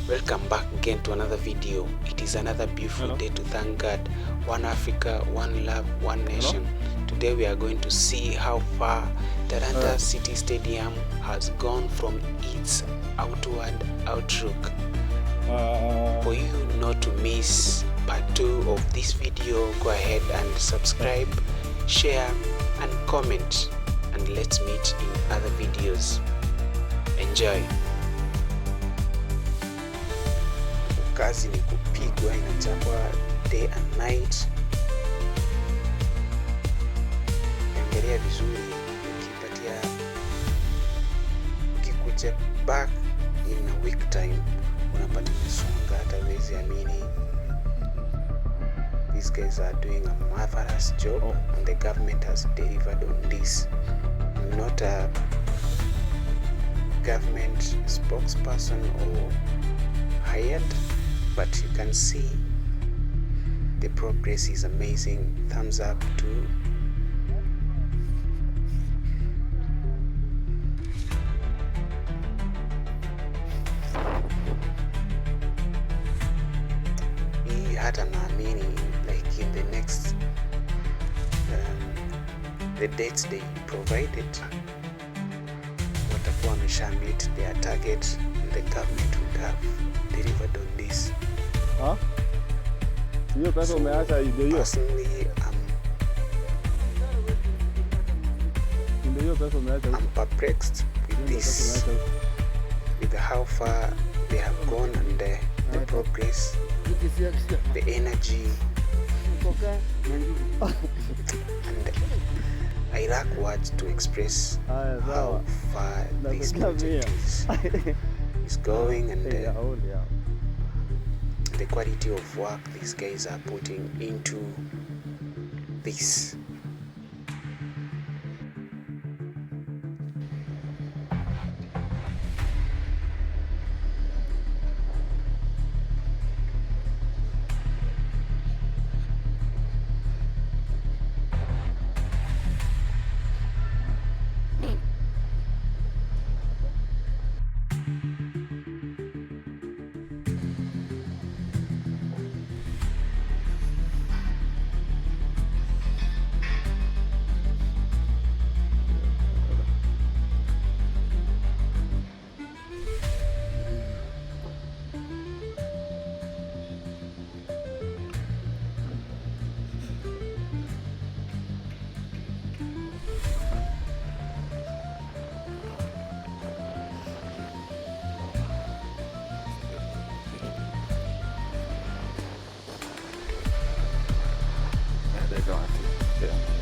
Welcome back again to another video. It is another beautiful day to thank God. One Africa, one love, one nation. Today we are going to see how far Talanta City Stadium has gone from its outward outlook. For you not to miss part 2 of this video, go ahead and subscribe, share and comment, and let's meet in other videos. Enjoy. Kazi ni kupigwa, inachapwa day and night. Angalia vizuri, ukikuja back in a week time unapata kusonga, hata huwezi amini. These guys are doing a marvelous job and the government has delivered on this. I'm not a government spokesperson or hired, but you can see the progress is amazing. Thumbs up to hata naamini like in the next the dates they provided watakuwa wamesha meet their target and the government would have delivered on this. Hiyo pesa umeacha ndio hiyo. Personally, I'm perplexed with this, with how far they have gone and the progress, the energy, and I lack words to express how far this project is going and the quality of work these guys are putting into this. They don't have to. Yeah.